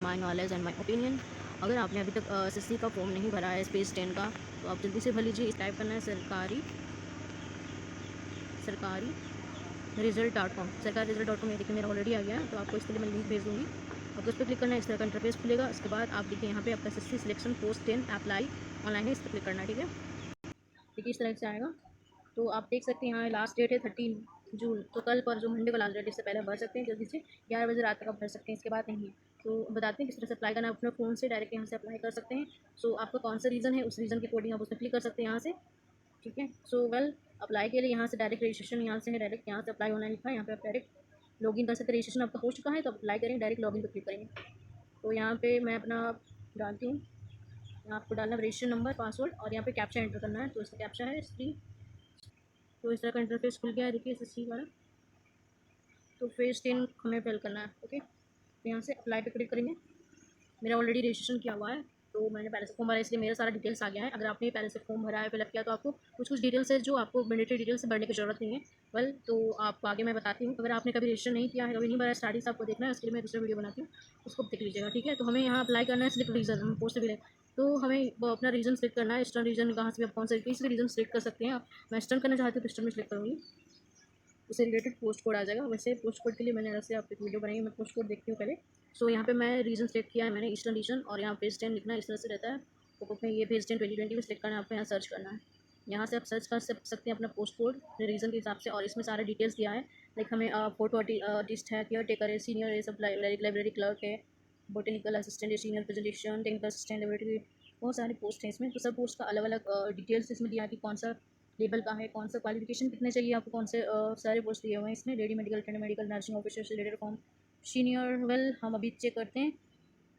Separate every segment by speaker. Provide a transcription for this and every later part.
Speaker 1: My knowledge and my opinion. अगर आपने अभी तक एसएससी का फॉर्म नहीं भरा है स्पेस 10 का, तो आप जल्दी से भर लीजिए। इस टाइप करना है सरकारी रिजल्ट.com। सरकारी रिजल्ट.com, ये देखिए मेरा ऑलरेडी आ गया है, तो आपको इसके लिए मैं लिंक भेज दूँगी। आपको उस पर क्लिक करना है, इस तरह का इंटरफेस खुलेगा। उसके बाद आप देखिए यहाँ पे आपका SSC selection post 10 apply online है, इस पर क्लिक करना है। ठीक है, देखिए इस तरह से आएगा। तो आप देख सकते हैं यहाँ लास्ट डेट है 13 जून, तो कल पर जो मंडे को लास्ट डेट, इससे पहले भर सकते हैं जल्दी से, 11 बजे रात तक आप भर सकते हैं, इसके बाद नहीं है। तो बताते हैं किस तरह से अप्लाई करना है। अपने फ़ोन से डायरेक्ट यहाँ से अप्लाई कर सकते हैं। सो आपका कौन सा रीज़न है, उस रीज़न के अकॉर्डिंग आप उसमें क्लिक कर सकते हैं यहाँ से। ठीक है, सो वेल अप्लाई के लिए यहाँ से डायरेक्ट रजिस्ट्रेशन यहाँ से है, डायरेक्ट यहाँ से अप्लाई ऑनलाइन लिखा है, यहाँ पे आप डायरेक्ट लॉगिन कर सकते हैं। रजिस्ट्रेशन आपका हो चुका है तो अप्लाई करें, डायरेक्ट लॉगिन पर क्लिक करेंगे। तो यहाँ पे मैं अपना डालती हूँ, आपको डालना है रजिस्ट्रेशन नंबर, पासवर्ड, और यहाँ पे कैप्चा एंटर करना है। तो इसका कैप्चा है 3। तो इस तरह का इंटरफेस खुल गया है, देखिए एसएससी वाला। तो फेस 10 हमें फिल करना है। ओके, तो यहाँ से अप्लाई पे क्लिक करेंगे। मेरा ऑलरेडी रजिस्ट्रेशन किया हुआ है, तो मैंने पहले से फॉर्म भरा है, इसलिए मेरा सारा डिटेल्स आ गया है। अगर आपने पहले से फॉर्म भरा है, फिलअप किया, तो आपको कुछ कुछ डिटेल्स है जो आपको मैंडेटरी डिटेल्स से भरने की ज़रूरत नहीं है। वेल, तो आपको आगे मैं बताती हूँ। अगर आपने कभी रजिस्टर नहीं किया है, कभी नहीं भरा, स्टार्टिंग से आपको देखना है, उसके लिए मैं दूसरा वीडियो बनाती हूँ, उसको देख लीजिएगा। ठीक है, तो हमें यहाँ अप्लाई करना है, सिलेक्ट रीजन, हम पोस्ट भी है, तो हमें वो अपना रीजन सेलेक्ट करना है। ईस्टर्न रीजन कहाँ से भी आप कौन से किसी भी रीजन सेलेक्ट कर सकते हैं। आप मैं ईस्टर्न करना चाहती हूँ तो ईस्टर्न में सेलेक्ट करूँगी, उससे रिलेटेड पोस्ट कोड आ जाएगा। वैसे पोस्ट कोड के लिए मैंने अलग से आपको एक वीडियो बनाई है, मैं पोस्ट कोड देखती हूँ पहले। सो यहाँ पे मैं रीजन सेलेक्ट किया है मैंने, ईस्टर्न रीजन, और यहाँ पेज 10 लिखना है, इस तरह से रहता है। तो में ये पेज 10 2020 में सेलेक्ट करना है, आपको यहाँ सर्च करना है। यहाँ से आप सर्च कर सकते हैं अपना पोस्ट कोड रीजन के हिसाब से, और इसमें सारे डिटेल्स दिया है। लाइक हमें फोटो आर्टिस्ट है, केयर टेकर है, सीनियर, ये सब लाइब्रेरी क्लर्क है, बोटेनिकल असिस्टेंट है, senior presentation, technical assistant, library, बहुत सारे पोस्ट हैं इसमें। तो सब पोस्ट का अलग अलग डिटेल्स इसमें दिया है कि कौन सा लेवल का है, कौन सा क्वालिफिकेशन कितने चाहिए आपको, कौन से सारे पोस्ट दिए हुए हैं इसमें। Lady medical attendant, medical nursing officer से रिलेटेड फॉर्म, सीनियर। वेल, हम अभी चेक करते हैं,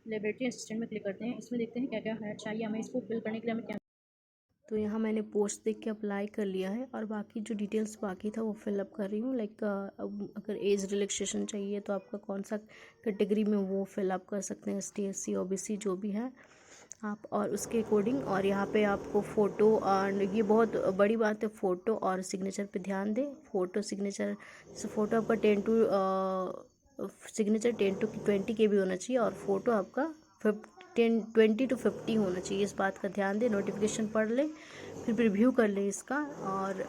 Speaker 1: लेबोरेटरी असिस्टेंट में क्लिक करते हैं, इसमें देखते हैं क्या क्या है चाहिए हमें, इसको फिल करने के लिए हमें क्या। तो यहाँ मैंने पोस्ट देख के अप्लाई कर लिया है, और बाकी जो डिटेल्स बाकी था वो फिलअप कर रही हूँ। लाइक अगर एज रिलैक्सेशन चाहिए तो आपका कौन सा कैटेगरी में, वो फिलअप कर सकते हैं, ST SC OBC जो भी है आप, और उसके अकॉर्डिंग। और यहाँ पे आपको फ़ोटो, और ये बहुत बड़ी बात है, फ़ोटो और सिग्नेचर पे ध्यान दें। फ़ोटो सिग्नेचर, जैसे फ़ोटो आपका 10 टू सिग्नेचर 10 to 20 के भी होना चाहिए, और फ़ोटो आपका 20 to 50 होना चाहिए। इस बात का ध्यान दें, नोटिफिकेशन पढ़ लें, फिर रिव्यू कर लें इसका, और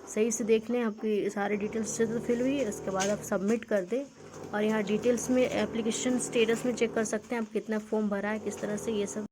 Speaker 1: सही से देख लें आपकी सारी डिटेल्स से तो फिल हुई है। उसके बाद आप सबमिट कर दें, और यहाँ डिटेल्स में एप्लीकेशन स्टेटस में चेक कर सकते हैं आप कितना फॉर्म भरा है, किस तरह से, ये सब।